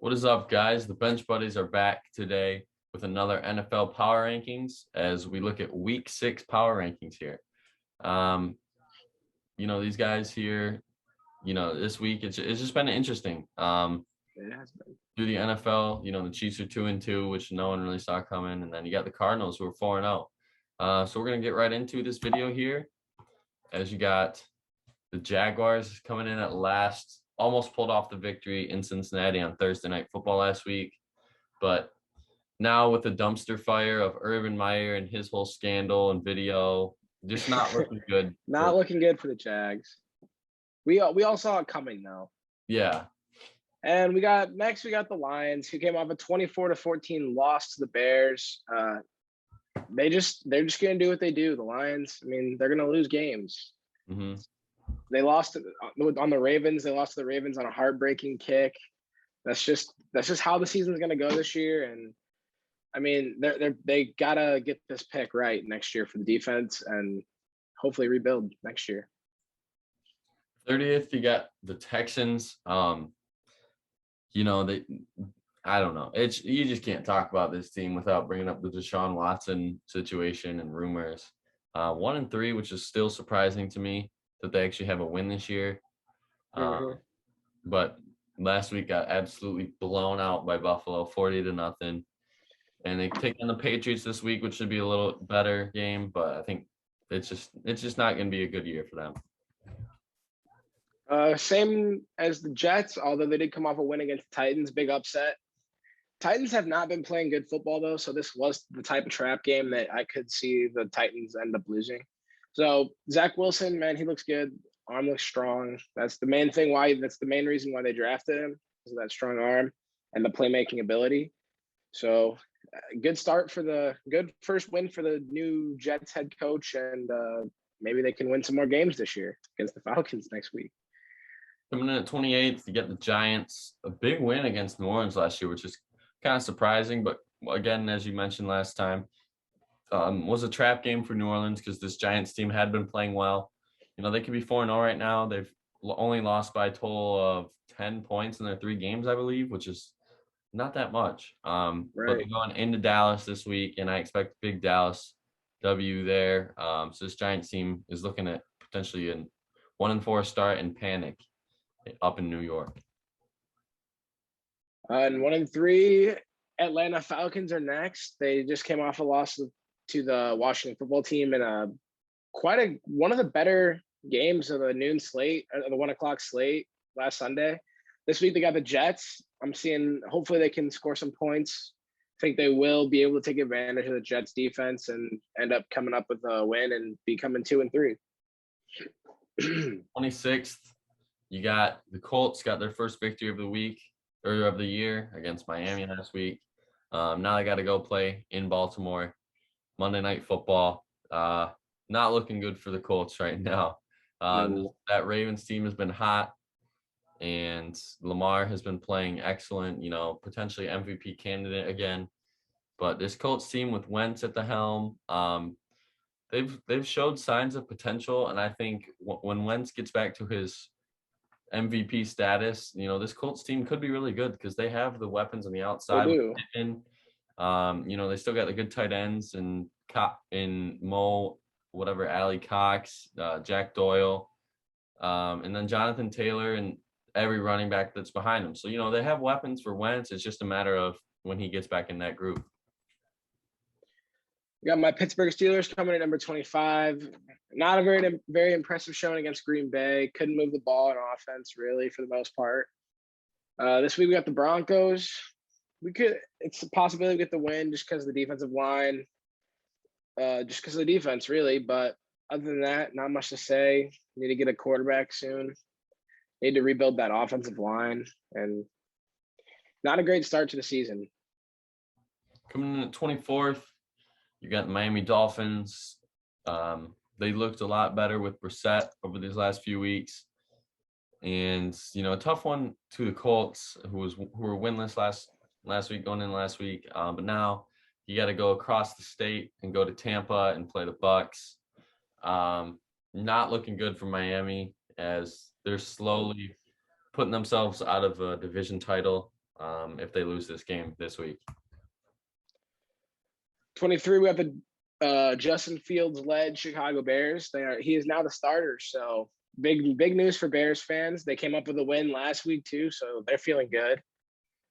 What is up, guys? The Bench Buddies are back today with another NFL Power Rankings as we look at Week 6 Power Rankings here. These guys here, this week it's just been interesting. It has been. Through the NFL, the Chiefs are 2-2, which no one really saw coming, and then you got the Cardinals who are 4-0. So we're gonna get right into this video here, as you got the Jaguars coming in at last. Almost pulled off the victory in Cincinnati on Thursday Night Football last week. But now with the dumpster fire of Urban Meyer and his whole scandal and video, just not looking good. Looking good for the Jags. We all saw it coming, though. Yeah. And we got the Lions, who came off a 24-14 loss to the Bears. They're just going to do what they do. The Lions, they're going to lose games. Mm-hmm. They lost on the Ravens. They lost to the Ravens on a heartbreaking kick. That's just how the season's going to go this year. And they gotta get this pick right next year for the defense and hopefully rebuild next year. 30th, you got the Texans. I don't know. You just can't talk about this team without bringing up the Deshaun Watson situation and rumors. 1-3, which is still surprising to me that they actually have a win this year. But last week got absolutely blown out by Buffalo, 40-0. And they take on the Patriots this week, which should be a little better game, but I think it's just not going to be a good year for them. Same as the Jets, although they did come off a win against the Titans, big upset. Titans have not been playing good football, though, so this was the type of trap game that I could see the Titans end up losing. So Zach Wilson, man, he looks good. Arm looks strong. That's the main thing. That's the main reason why they drafted him, is that strong arm and the playmaking ability. So good first win for the new Jets head coach, and maybe they can win some more games this year against the Falcons next week. Coming in at 28th, you get the Giants. A big win against New Orleans last year, which is kind of surprising, but again, as you mentioned last time, was a trap game for New Orleans because this Giants team had been playing well. They could be 4-0 right now. They've only lost by a total of 10 points in their 3 games, I believe, which is not that much. Right. But they're going into Dallas this week, and I expect a big Dallas W there. So this Giants team is looking at potentially a 1-4 start and panic up in New York. And 1-3, Atlanta Falcons are next. They just came off a loss to the Washington football team in one of the better games of the noon slate, or the 1:00 slate last Sunday. This week they got the Jets. I'm seeing hopefully they can score some points. I think they will be able to take advantage of the Jets defense and end up coming up with a win and becoming 2-3. 26th, you got the Colts got their first victory of the week or of the year against Miami last week. Now they got to go play in Baltimore, Monday Night Football. Not looking good for the Colts right now. That Ravens team has been hot, and Lamar has been playing excellent, potentially MVP candidate again. But this Colts team with Wentz at the helm, they've showed signs of potential, and I think when Wentz gets back to his MVP status, this Colts team could be really good because they have the weapons on the outside. They do. They still got the good tight ends and Ali Cox, Jack Doyle, and then Jonathan Taylor and every running back that's behind him. So, they have weapons for Wentz. It's just a matter of when he gets back in that group. We got my Pittsburgh Steelers coming at number 25. Not a very, very impressive showing against Green Bay. Couldn't move the ball in offense, really, for the most part. This week we got the Broncos. It's a possibility we get the win just because of the defensive line. Just because of the defense, really. But other than that, not much to say. Need to get a quarterback soon. Need to rebuild that offensive line. And not a great start to the season. Coming in at 24th, you got the Miami Dolphins. They looked a lot better with Brissett over these last few weeks. And, a tough one to the Colts, who were winless last week, going in last week. But now you got to go across the state and go to Tampa and play the Bucs. Not looking good for Miami as they're slowly putting themselves out of a division title. if they lose this game this week. 23, we have the Justin Fields led Chicago Bears. He is now the starter. So big news for Bears fans. They came up with a win last week too, so they're feeling good.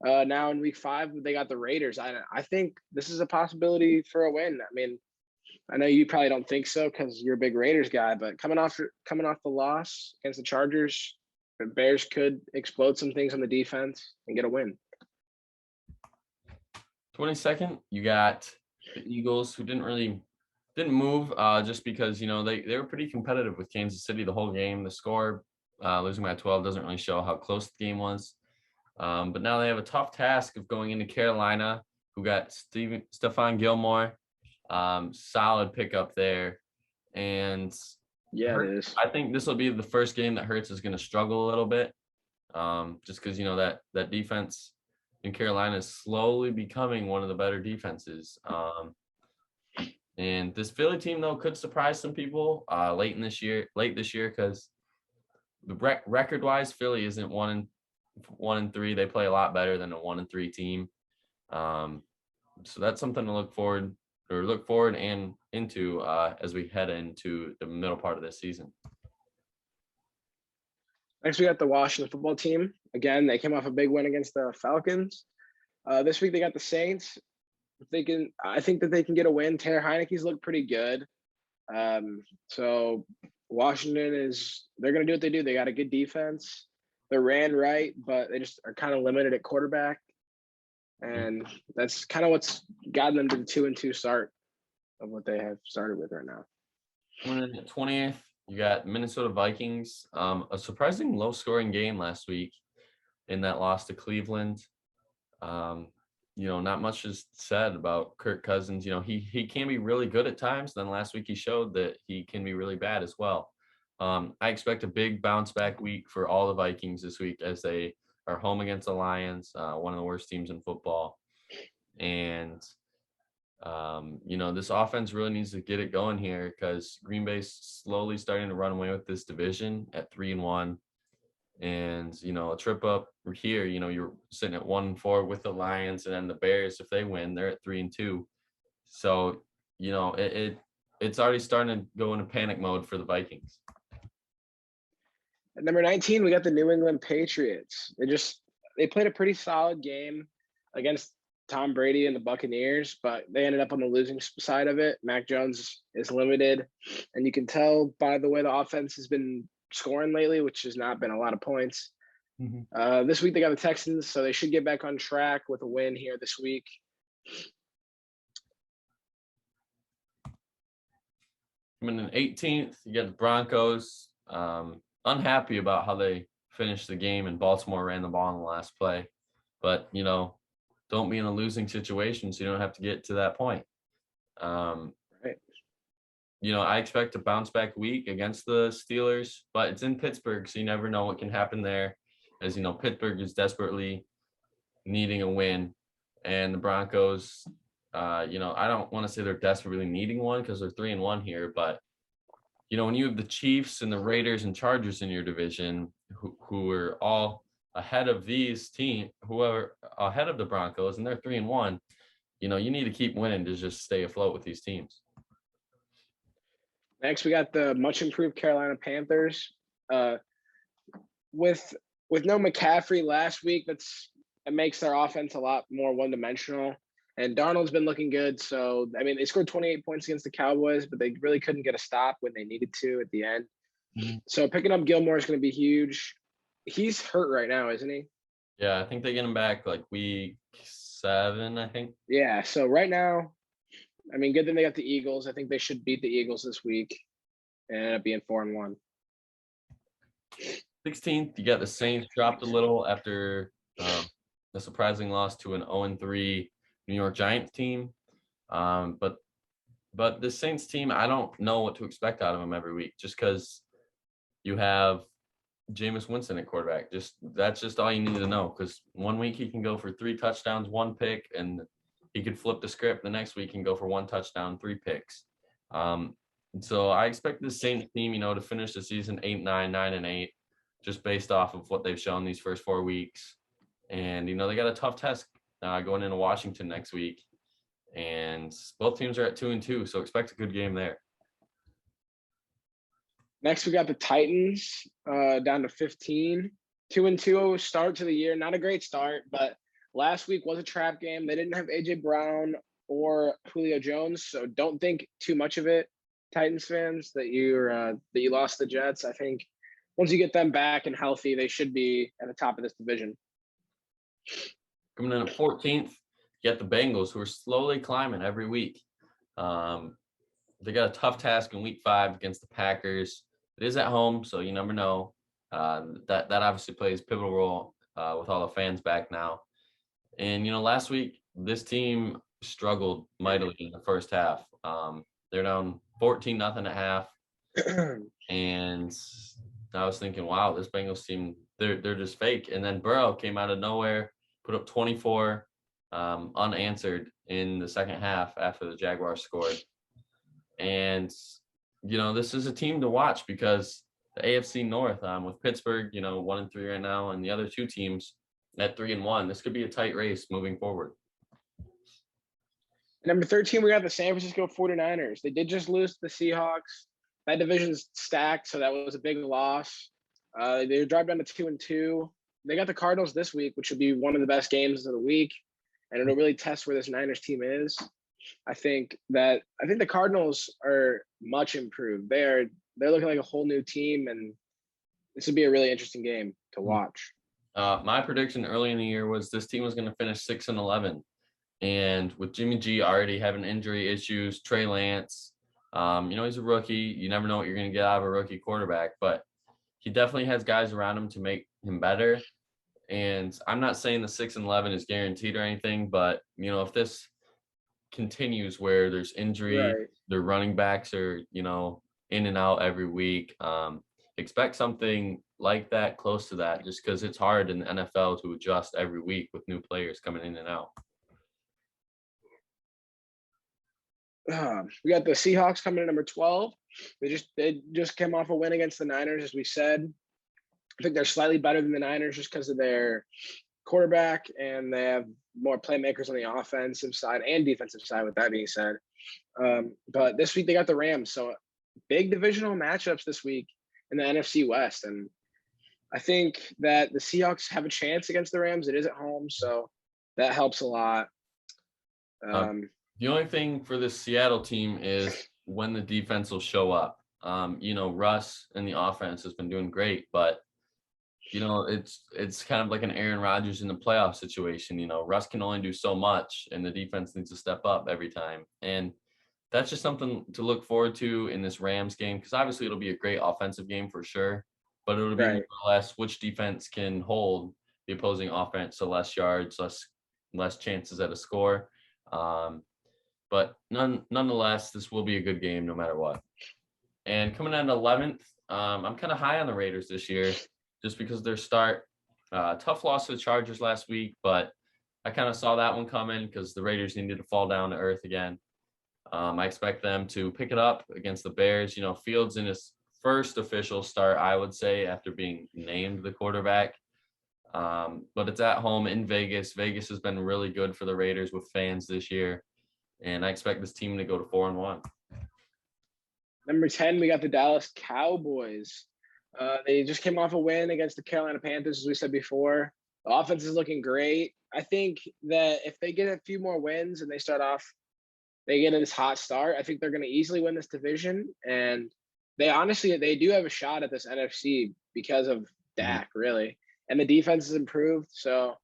Now in week 5, they got the Raiders. I think this is a possibility for a win. I mean, I know you probably don't think so because you're a big Raiders guy, but coming off the loss against the Chargers, the Bears could explode some things on the defense and get a win. 22nd, you got the Eagles, who didn't move just because, they were pretty competitive with Kansas City the whole game. The score, losing by 12, doesn't really show how close the game was. But now they have a tough task of going into Carolina, who got Stephon Gilmore, solid pickup there. And yeah, it is. I think this will be the first game that Hurts is going to struggle a little bit, just because, that defense in Carolina is slowly becoming one of the better defenses. And this Philly team, though, could surprise some people late this year, because the record-wise, Philly isn't 1-3. They play a lot better than a 1-3 team. So that's something to look forward and into as we head into the middle part of this season. Next, we got the Washington football team. Again, they came off a big win against the Falcons. This week, they got the Saints. I think that they can get a win. Taylor Heineke's looked pretty good. So Washington they're going to do what they do. They got a good defense. They ran right, but they just are kind of limited at quarterback. And that's kind of what's gotten them to the 2-2 start of what they have started with right now. 20th, you got Minnesota Vikings. A surprising low-scoring game last week in that loss to Cleveland. Not much is said about Kirk Cousins. He can be really good at times. Then last week he showed that he can be really bad as well. I expect a big bounce-back week for all the Vikings this week as they are home against the Lions, one of the worst teams in football. And, this offense really needs to get it going here because Green Bay's slowly starting to run away with this division at 3-1. And, a trip up here, you're sitting at 1-4 with the Lions, and then the Bears, if they win, they're at 3-2. So, it's already starting to go into panic mode for the Vikings. At number 19, we got the New England Patriots. They played a pretty solid game against Tom Brady and the Buccaneers, but they ended up on the losing side of it. Mac Jones is limited, and you can tell by the way the offense has been scoring lately, which has not been a lot of points. Mm-hmm. This week they got the Texans, so they should get back on track with a win here this week. And then 18th, you got the Broncos. Unhappy about how they finished the game, and Baltimore ran the ball in the last play. But, don't be in a losing situation, so you don't have to get to that point. Right. I expect a bounce-back week against the Steelers, but it's in Pittsburgh, so you never know what can happen there. As Pittsburgh is desperately needing a win, and the Broncos, I don't want to say they're desperately needing one because they're 3-1 here, but when you have the Chiefs and the Raiders and Chargers in your division, who are all ahead of these teams, who are ahead of the Broncos, and they're 3-1, you need to keep winning to just stay afloat with these teams. Next, we got the much improved Carolina Panthers. With no McCaffrey last week, it makes their offense a lot more one-dimensional. And Darnold's been looking good. So, they scored 28 points against the Cowboys, but they really couldn't get a stop when they needed to at the end. Mm-hmm. So picking up Gilmore is going to be huge. He's hurt right now, isn't he? Yeah, I think they get him back like week 7, I think. Yeah, so right now, good thing they got the Eagles. I think they should beat the Eagles this week and end up being 4-1. 16th, you got the Saints dropped a little after the surprising loss to an 0-3 New York Giants team. But the Saints team, I don't know what to expect out of them every week just because you have Jameis Winston at quarterback. That's just all you need to know because one week he can go for 3 touchdowns, 1 pick, and he could flip the script. The next week he can go for 1 touchdown, 3 picks. So I expect the Saints team, to finish the season 8-9, 9-8, just based off of what they've shown these first 4 weeks. And, they got a tough test going into Washington next week. And both teams are at 2-2, so expect a good game there. Next, we got the Titans down to 15. 2-2 start to the year. Not a great start, but last week was a trap game. They didn't have A.J. Brown or Julio Jones, so don't think too much of it, Titans fans, that you lost the Jets. I think once you get them back and healthy, they should be at the top of this division. Coming in at 14th, you got the Bengals, who are slowly climbing every week. They got a tough task in week 5 against the Packers. It is at home, so you never know. That obviously plays a pivotal role with all the fans back now. And, last week, this team struggled mightily in the first half. They're down 14-0 at half. And I was thinking, wow, this Bengals team, they're just fake. And then Burrow came out of nowhere, put up 24 unanswered in the second half after the Jaguars scored. And, this is a team to watch because the AFC North with Pittsburgh, 1-3 right now, and the other two teams at 3-1, this could be a tight race moving forward. Number 13, we got the San Francisco 49ers. They did just lose to the Seahawks. That division's stacked, so that was a big loss. They dropped down to 2-2. They got the Cardinals this week, which would be one of the best games of the week, and it'll really test where this Niners team is. I think the Cardinals are much improved. They're looking like a whole new team, and this would be a really interesting game to watch. My prediction early in the year was this team was going to finish 6-11. And with Jimmy G already having injury issues, Trey Lance, he's a rookie. You never know what you're going to get out of a rookie quarterback, but he definitely has guys around him to make him better. And I'm not saying the 6-11 is guaranteed or anything, but, if this continues where there's injury, right, their running backs are, in and out every week, expect something like that, close to that, just because it's hard in the NFL to adjust every week with new players coming in and out. We got the Seahawks coming in number 12. They just came off a win against the Niners, as we said. I think they're slightly better than the Niners just because of their quarterback, and they have more playmakers on the offensive side and defensive side, with that being said. But this week they got the Rams, so big divisional matchups this week in the NFC West. And I think that the Seahawks have a chance against the Rams. It is at home, so that helps a lot. The only thing for this Seattle team is when the defense will show up. Russ and the offense has been doing great, but it's kind of like an Aaron Rodgers in the playoff situation. Russ can only do so much, and the defense needs to step up every time. And that's just something to look forward to in this Rams game, because obviously it'll be a great offensive game for sure, but it'll be more or less which defense can hold the opposing offense to less yards, less chances at a score. But nonetheless, this will be a good game no matter what. And coming in 11th, I'm kind of high on the Raiders this year just because their start. Tough loss to the Chargers last week, but I kind of saw that one coming because the Raiders needed to fall down to earth again. I expect them to pick it up against the Bears. Fields in his first official start, I would say, after being named the quarterback. But it's at home in Vegas. Vegas has been really good for the Raiders with fans this year, and I expect this team to go to 4-1. Number 10, we got the Dallas Cowboys. They just came off a win against the Carolina Panthers, as we said before. The offense is looking great. I think that if they get a few more wins and they get this hot start, I think they're going to easily win this division. And they do have a shot at this NFC because of Dak, really. And the defense has improved. So if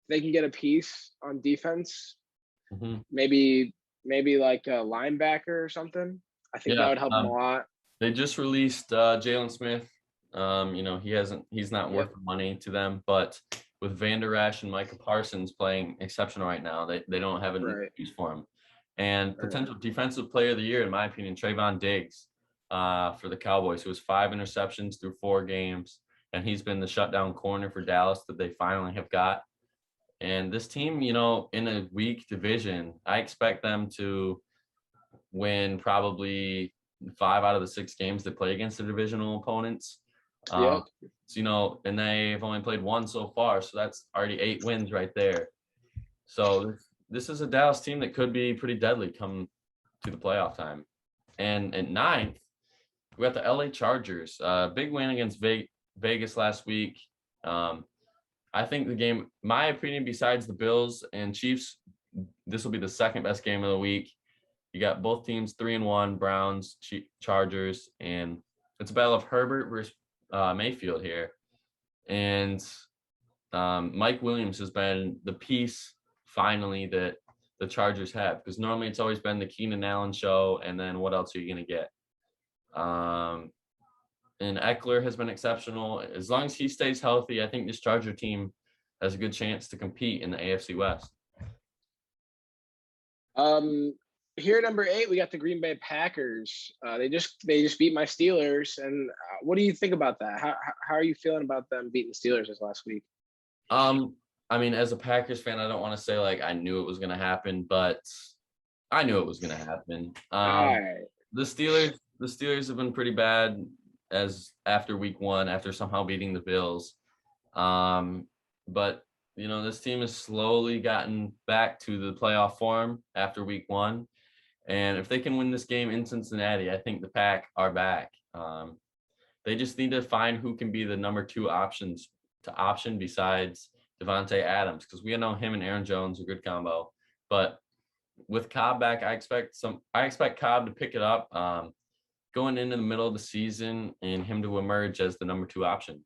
they can get a piece on defense, maybe like a linebacker or something, I think that would help them a lot. They just released Jalen Smith. He's not worth the money to them, but with Van Der Esch and Micah Parsons playing exceptional right now, they don't have an excuse for him. And potential defensive player of the year, in my opinion, Trayvon Diggs for the Cowboys, who has 5 interceptions through 4 games, and he's been the shutdown corner for Dallas that they finally have got. And this team, in a weak division, I expect them to win probably 5 out of the 6 games they play against the divisional opponents. Yeah. So, and they've only played one so far, so that's already 8 wins right there. So this is a Dallas team that could be pretty deadly come to the playoff time. And at ninth, we got the LA Chargers. Big win against Vegas last week. I think the game, my opinion, besides the Bills and Chiefs, this will be the second best game of the week. You got both teams 3-1, Browns, Chargers, and it's a battle of Herbert versus Mayfield here. And Mike Williams has been the piece finally that the Chargers have, because normally it's always been the Keenan Allen show, and then what else are you going to get? And Eckler has been exceptional. As long as he stays healthy, I think this Charger team has a good chance to compete in the AFC West. Here at number 8, we got the Green Bay Packers. They just beat my Steelers, and what do you think about that? How are you feeling about them beating the Steelers this last week? I mean, as a Packers fan, I don't want to say like I knew it was going to happen, but I knew it was going to happen. All right. The Steelers have been pretty bad as after week 1, after somehow beating the Bills. But this team has slowly gotten back to the playoff form after week 1. And if they can win this game in Cincinnati, I think the Pack are back. They just need to find who can be the number 2 option besides Devontae Adams, because we know him and Aaron Jones are a good combo. But with Cobb back, I expect Cobb to pick it up going into the middle of the season and him to emerge as the number 2 option.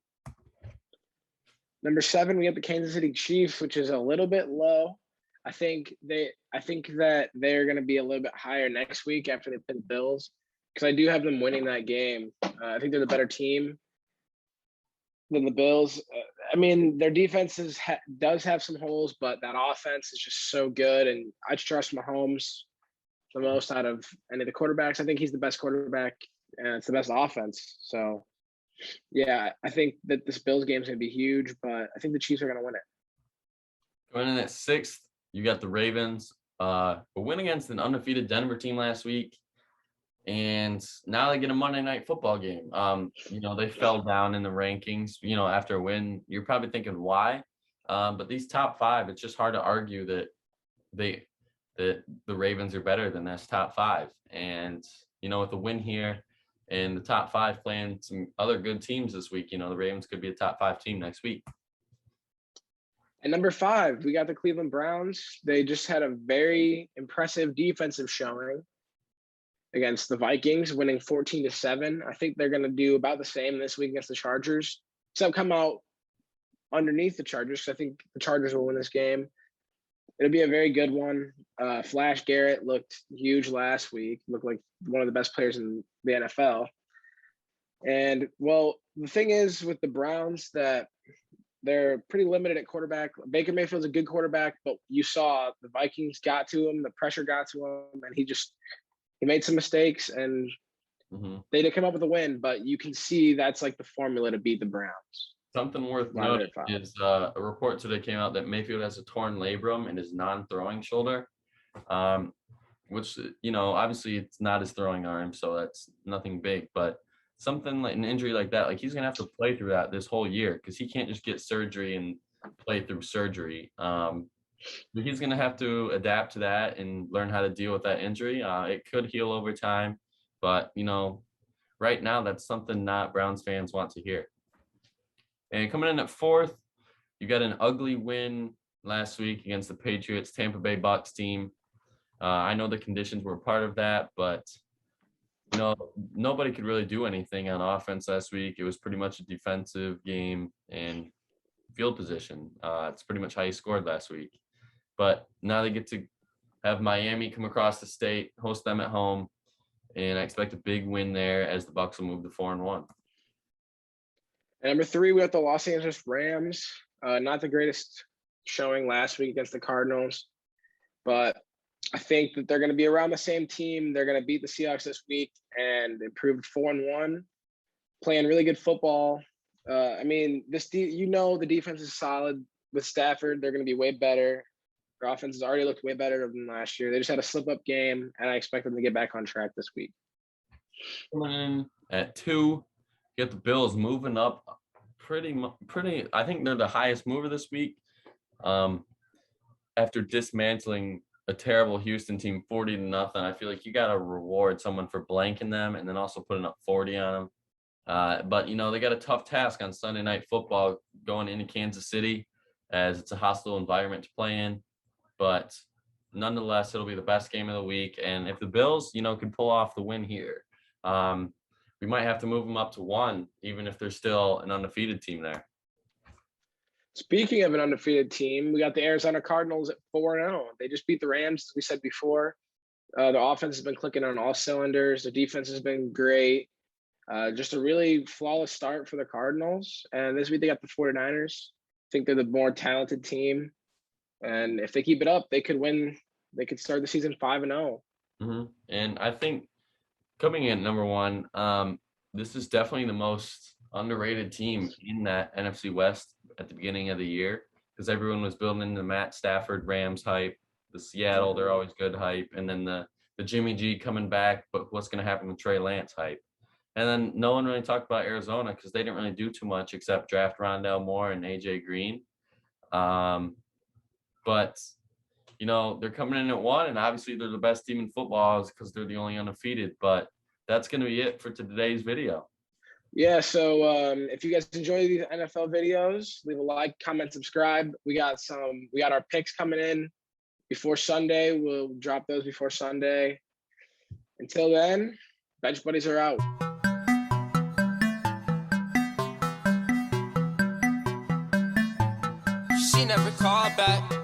Number 7, we have the Kansas City Chiefs, which is a little bit low. I think that they're going to be a little bit higher next week after they play the Bills, because I do have them winning that game. I think they're the better team than the Bills. I mean, their defense does have some holes, but that offense is just so good, and I trust Mahomes the most out of any of the quarterbacks. I think he's the best quarterback, and it's the best offense. So, yeah, I think that this Bills game is going to be huge, but I think the Chiefs are going to win it. Going in at 6th, you got the Ravens. A win against an undefeated Denver team last week, and now they get a Monday Night Football game. They fell down in the rankings, after a win. You're probably thinking why, but these top 5, it's just hard to argue that the Ravens are better than this top 5. And with a win here and the top 5 playing some other good teams this week, the Ravens could be a top 5 team next week. At number 5, we got the Cleveland Browns. They just had a very impressive defensive showing against the Vikings, winning 14-7. I think they're going to do about the same this week against the Chargers. So come out underneath the Chargers. I think the Chargers will win this game. It'll be a very good one. Flash Garrett looked huge last week. Looked like one of the best players in the NFL. And, well, the thing is with the Browns that they're pretty limited at quarterback. Baker Mayfield's a good quarterback, but you saw the Vikings got to him, the pressure got to him, and he made some mistakes, and they didn't come up with a win. But you can see that's like the formula to beat the Browns. Something worth noting is a report today came out that Mayfield has a torn labrum in his non-throwing shoulder, which, obviously it's not his throwing arm, so that's nothing big. But something like an injury like that, like he's going to have to play through that this whole year, because he can't just get surgery and play through surgery. He's going to have to adapt to that and learn how to deal with that injury. It could heal over time, but, right now that's something not Browns fans want to hear. And coming in at 4th, you got an ugly win last week against the Patriots, Tampa Bay Bucs team. I know the conditions were part of that, but nobody could really do anything on offense last week. It was pretty much a defensive game and field position. It's pretty much how you scored last week. But now they get to have Miami come across the state, host them at home, and I expect a big win there as the Bucs will move to 4-1. At number 3, we have the Los Angeles Rams. Not the greatest showing last week against the Cardinals, but I think that they're going to be around the same team. They're going to beat the Seahawks this week and improve 4-1, playing really good football. I mean, the defense is solid with Stafford. They're going to be way better. Their offense has already looked way better than last year. They just had a slip-up game, and I expect them to get back on track this week. Coming in at 2, get the Bills moving up pretty. I think they're the highest mover this week. After dismantling a terrible Houston team 40-0, I feel like you got to reward someone for blanking them and then also putting up 40 on them. But, they got a tough task on Sunday Night Football going into Kansas City, as it's a hostile environment to play in. But nonetheless, it'll be the best game of the week. And if the Bills, can pull off the win here, we might have to move them up to 1, even if they're still an undefeated team there. Speaking of an undefeated team, we got the Arizona Cardinals at 4-0. They just beat the Rams, as we said before. The offense has been clicking on all cylinders. The defense has been great. Just a really flawless start for the Cardinals. And this week they got the 49ers. I think they're the more talented team. And if they keep it up, they could win. They could start the season 5-0. Mm-hmm. And I think coming in number 1, this is definitely the most underrated team in that NFC West at the beginning of the year, because everyone was building into the Matt Stafford Rams hype, the Seattle, they're always good hype, and then the Jimmy G coming back, but what's going to happen with Trey Lance hype. And then no one really talked about Arizona because they didn't really do too much except draft Rondale Moore and AJ Green. But they're coming in at 1, and obviously they're the best team in football because they're the only undefeated. But that's going to be it for today's video. Yeah, so if you guys enjoy these NFL videos, leave a like, comment, subscribe. We got our picks coming in before Sunday. We'll drop those before Sunday. Until then, Bench Buddies are out. She never called back.